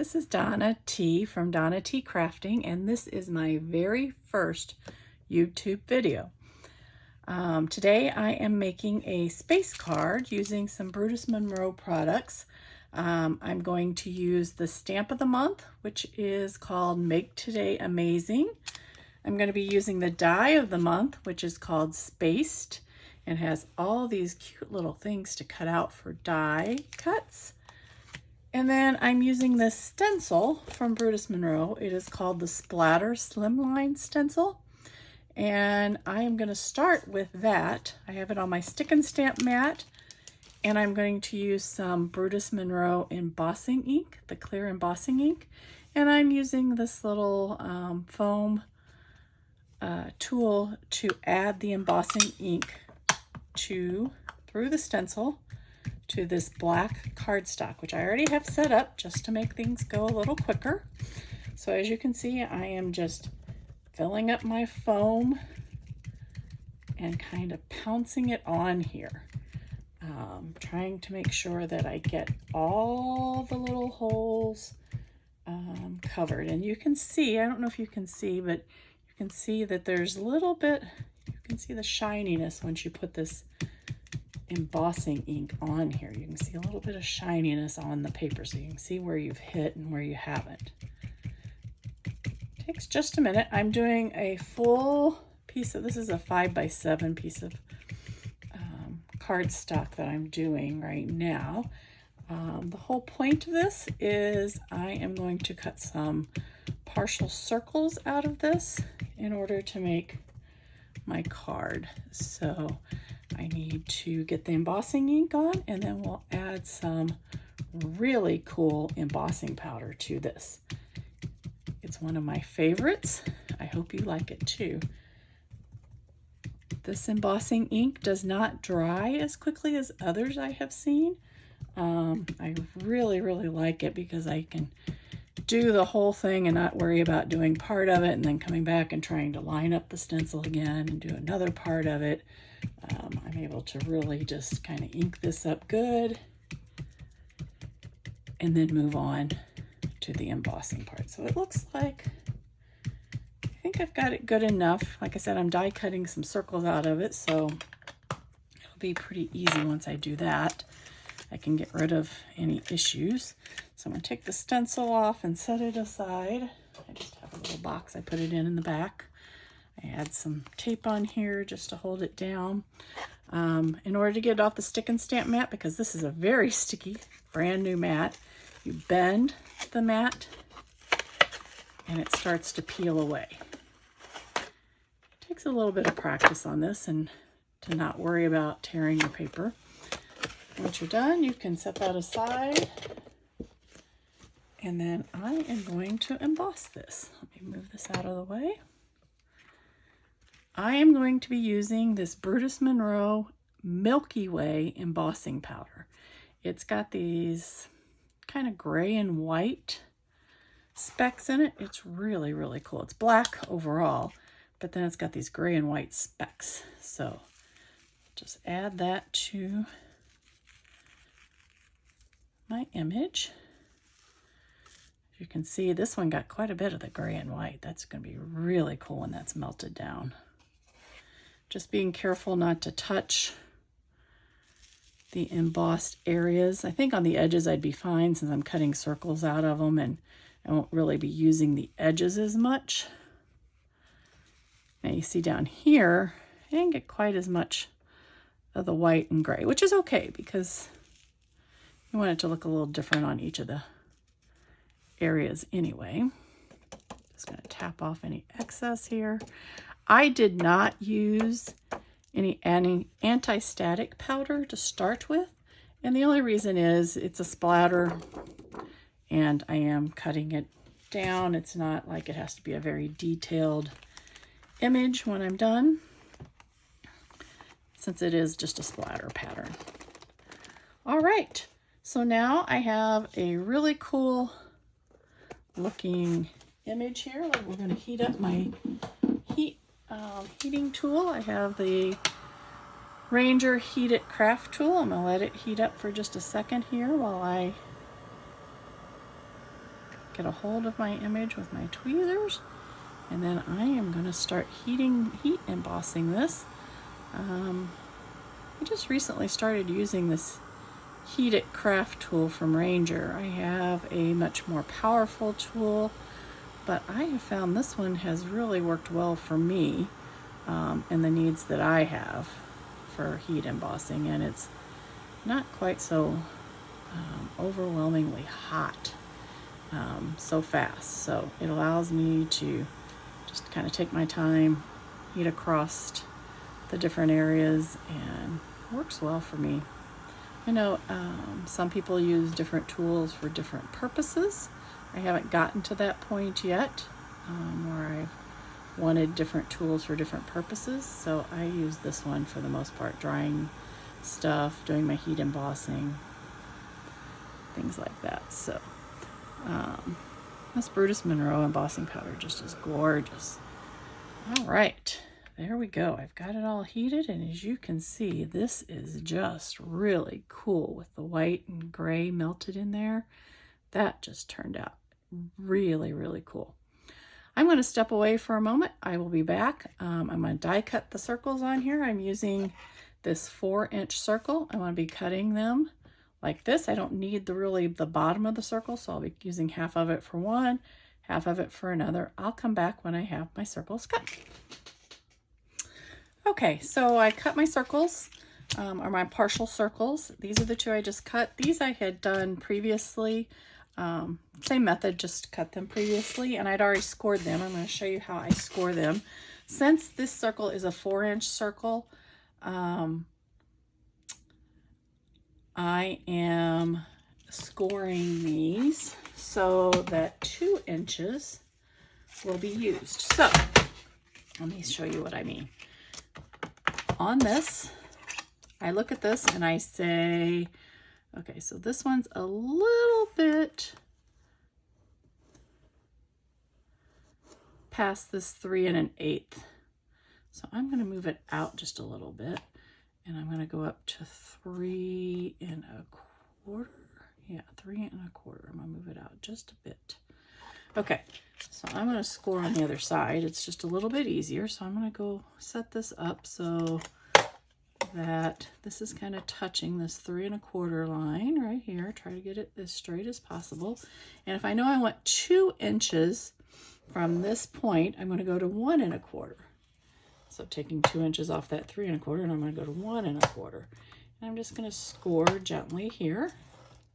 This is Donna T from Donna T Crafting, and this is my very first YouTube video. Today I am making a space card using some Brutus Monroe products. I'm going to use the stamp of the month, which is called Make Today Amazing. I'm going to be using the die of the month, which is called Spaced, and has all these cute little things to cut out for die cuts. And then I'm using this stencil from Brutus Monroe. It is called the Splatter Slimline Stencil. And I am going to start with that. I have it on my stick and stamp mat. And I'm going to use some Brutus Monroe embossing ink, the clear embossing ink. And I'm using this little foam tool to add the embossing ink through the stencil to this black cardstock, which I already have set up just to make things go a little quicker. So as you can see, I am just filling up my foam and kind of pouncing it on here. Trying to make sure that I get all the little holes covered. And you can see, I don't know if you can see, but you can see that there's a little bit, you can see the shininess once you put this embossing ink on here. You can see a little bit of shininess on the paper, so you can see where you've hit and where you haven't. Takes just a minute. I'm doing a full piece of, this is a 5x7 piece of cardstock that I'm doing right now. The whole point of this is I am going to cut some partial circles out of this in order to make my card. So I need to get the embossing ink on, and then we'll add some really cool embossing powder to this. It's one of my favorites. I hope you like it too. This embossing ink does not dry as quickly as others I have seen. I really like it because I can do the whole thing and not worry about doing part of it and then coming back and trying to line up the stencil again and do another part of it. I'm able to really just kind of ink this up good and then move on to the embossing part. So it looks like, I think I've got it good enough. Like I said, I'm die cutting some circles out of it, so it'll be pretty easy once I do that. I can get rid of any issues. So I'm going to take the stencil off and set it aside. I just have a little box I put it in the back. I add some tape on here just to hold it down. In order to get it off the stick and stamp mat, because this is a very sticky, brand new mat, you bend the mat and it starts to peel away. It takes a little bit of practice on this and to not worry about tearing your paper. Once you're done, you can set that aside. And then I am going to emboss this. Let me move this out of the way. I am going to be using this Brutus Monroe Milky Way embossing powder. It's got these kind of gray and white specks in it. It's really cool. It's black overall, but then it's got these gray and white specks. So just add that to my image. You can see this one got quite a bit of the gray and white. That's going to be really cool when that's melted down. Just being careful not to touch the embossed areas. I think on the edges I'd be fine since I'm cutting circles out of them and I won't really be using the edges as much. Now you see down here, I didn't get quite as much of the white and gray, which is okay because you want it to look a little different on each of the areas anyway. Just going to tap off any excess here. I did not use any anti-static powder to start with, and the only reason is it's a splatter and I am cutting it down. It's not like it has to be a very detailed image when I'm done, since it is just a splatter pattern. All right, so now I have a really cool looking image here. We're going to heat up my heating tool. I have the Ranger Heat It craft tool. I'm going to let it heat up for just a second here while I get a hold of my image with my tweezers, and then I am going to start heat embossing this. I just recently started using this Heat It craft tool from Ranger. I have a much more powerful tool, but I have found this one has really worked well for me and the needs that I have for heat embossing, and it's not quite so overwhelmingly hot so fast. So it allows me to just kind of take my time, heat across the different areas, and works well for me. I know some people use different tools for different purposes. I haven't gotten to that point yet where I've wanted different tools for different purposes, so I use this one for the most part, drying stuff, doing my heat embossing, things like that. So this Brutus Monroe embossing powder just is gorgeous. All right, there we go. I've got it all heated, and as you can see, this is just really cool with the white and gray melted in there. That just turned out really, really cool. I'm going to step away for a moment. I will be back. I'm going to die cut the circles on here. I'm using this 4-inch circle. I want to be cutting them like this. I don't need the bottom of the circle, so I'll be using half of it for one, half of it for another. I'll come back when I have my circles cut. Okay, so I cut my circles, or my partial circles. These are the two I just cut. These I had done previously. Same method, just cut them previously, and I'd already scored them. I'm going to show you how I score them. Since this circle is a 4-inch circle, I am scoring these so that 2 inches will be used. So let me show you what I mean. On this, I look at this and I say, okay, so this one's a little bit past this 3 1/8. So I'm going to move it out just a little bit, and I'm going to go up to 3 1/4. Yeah, 3 1/4. I'm going to move it out just a bit. Okay, so I'm going to score on the other side. It's just a little bit easier. So I'm going to go set this up so that this is kind of touching this 3 1/4 line right here. Try to get it as straight as possible. And if I know I want 2 inches from this point, I'm going to go to 1 1/4. So taking 2 inches off that 3 1/4, and I'm going to go to 1 1/4. And I'm just going to score gently here.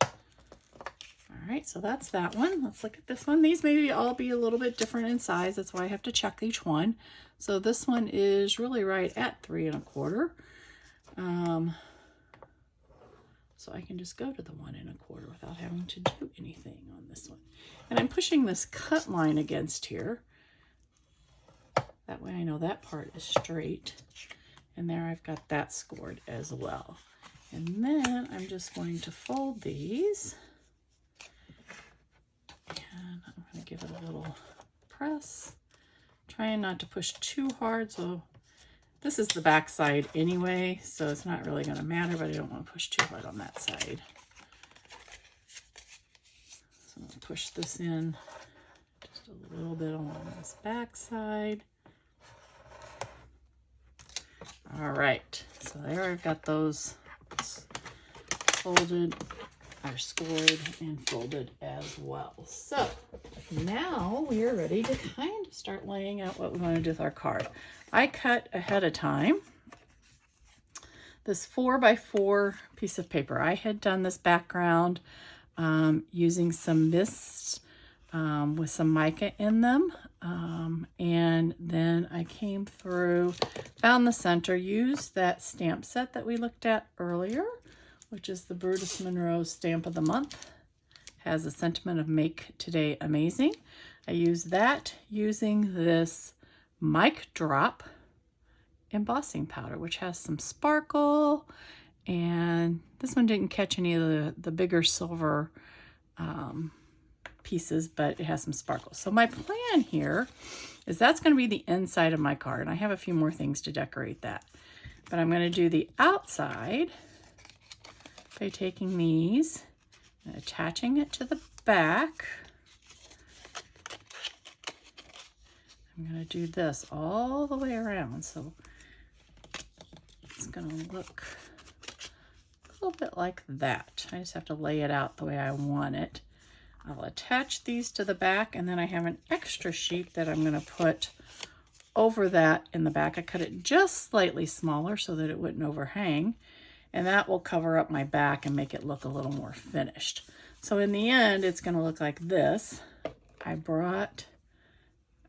All right, so that's that one. Let's look at this one. These may all be a little bit different in size. That's why I have to check each one. So this one is really right at 3 1/4. So I can just go to the 1 1/4 without having to do anything on this one. And I'm pushing this cut line against here. That way I know that part is straight. And there I've got that scored as well. And then I'm just going to fold these. And I'm going to give it a little press. Trying not to push too hard. So this is the back side anyway, so it's not really going to matter, but I don't want to push too hard on that side. So I'm going to push this in just a little bit along this back side. All right, so there I've got those folded, or scored and folded as well. So now we are ready to kind of start laying out what we want to do with our card. I cut ahead of time this 4x4 piece of paper. I had done this background using some mists with some mica in them. And then I came through, found the center, used that stamp set that we looked at earlier, which is the Brutus Monroe Stamp of the Month. Has a sentiment of Make Today Amazing. I used that using this Mic Drop embossing powder, which has some sparkle, and this one didn't catch any of the bigger silver pieces, but it has some sparkle. So my plan here is that's going to be the inside of my card, and I have a few more things to decorate that. But I'm going to do the outside by taking these and attaching it to the back. I'm going to do this all the way around, so it's going to look a little bit like that. I just have to lay it out the way I want it. I'll attach these to the back, and then I have an extra sheet that I'm going to put over that in the back. I cut it just slightly smaller so that it wouldn't overhang, and that will cover up my back and make it look a little more finished. So in the end, it's going to look like this.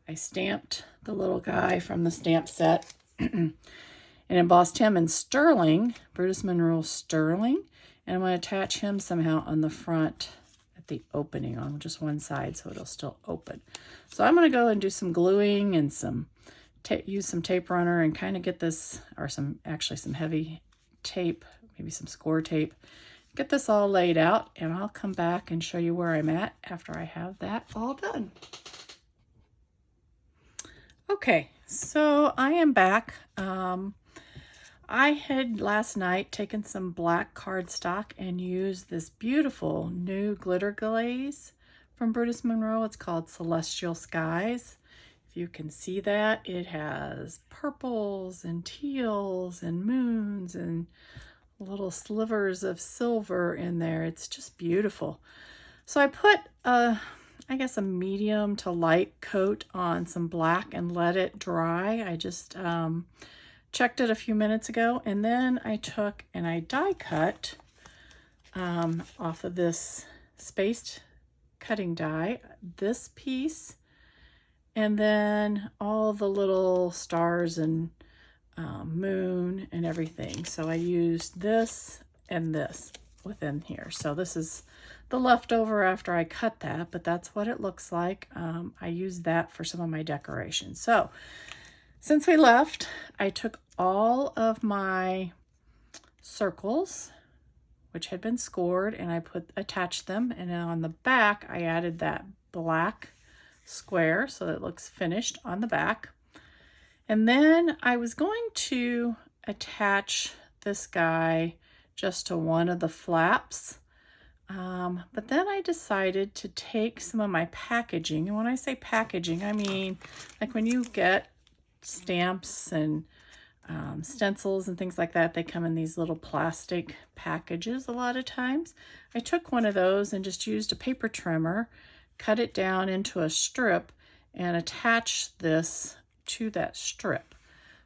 I stamped the little guy from the stamp set and embossed him in sterling, Brutus Monroe sterling, and I'm going to attach him somehow on the front at the opening on just one side so it'll still open. So I'm going to go and do some gluing and use some tape runner and kind of get this, or some heavy tape, maybe some score tape, get this all laid out, and I'll come back and show you where I'm at after I have that all done. Okay, so I am back. I had last night taken some black cardstock and used this beautiful new glitter glaze from Brutus Monroe. It's called Celestial Skies. If you can see that, it has purples and teals and moons and little slivers of silver in there. It's just beautiful. So I put I guess a medium to light coat on some black and let it dry. I just checked it a few minutes ago, and then I took and I die cut off of this spaced cutting die this piece, and then all the little stars and moon and everything. So I used this and this within here. So this is the leftover after I cut that, but that's what it looks like. I used that for some of my decorations. So since we left, I took all of my circles, which had been scored, and I attached them, and then on the back I added that black square so that it looks finished on the back. And then I was going to attach this guy just to one of the flaps, but then I decided to take some of my packaging, and when I say packaging, I mean like when you get stamps and stencils and things like that, they come in these little plastic packages a lot of times. I took one of those and just used a paper trimmer, cut it down into a strip, and attached this to that strip.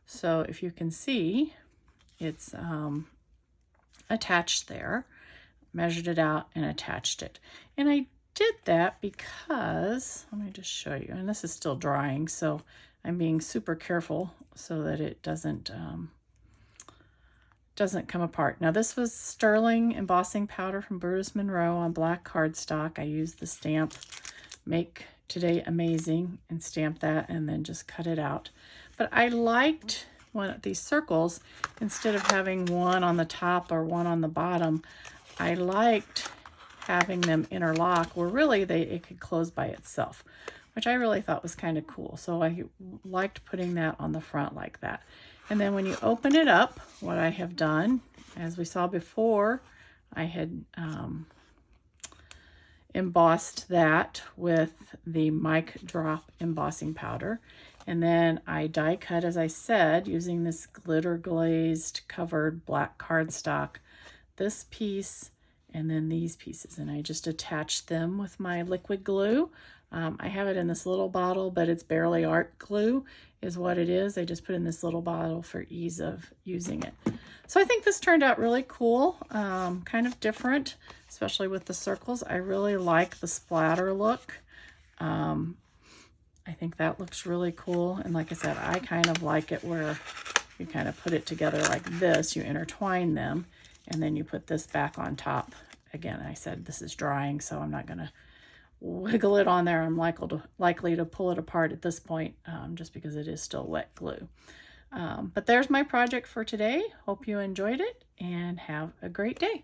So if you can see, it's attached there. Measured it out and attached it. And I did that because, let me just show you, and this is still drying, so I'm being super careful so that it doesn't come apart. Now this was sterling embossing powder from Brutus Monroe on black cardstock. I used the stamp Make Today Amazing and stamp that and then just cut it out. But I liked one of these circles, instead of having one on the top or one on the bottom, I liked having them interlock where really it could close by itself, which I really thought was kind of cool. So I liked putting that on the front like that. And then when you open it up, what I have done, as we saw before, I had embossed that with the mic drop embossing powder. And then I die cut, as I said, using this glitter glazed covered black cardstock, this piece and then these pieces, and I just attached them with my liquid glue. I have it in this little bottle, but it's barely art glue is what it is. I just put in this little bottle for ease of using it. So I think this turned out really cool, kind of different, especially with the circles. I really like the splatter look. I think that looks really cool. And like I said, I kind of like it where you kind of put it together like this, you intertwine them, and then you put this back on top. Again, I said this is drying, so I'm not going to wiggle it on there. I'm likely to pull it apart at this point, just because it is still wet glue. But there's my project for today. Hope you enjoyed it and have a great day.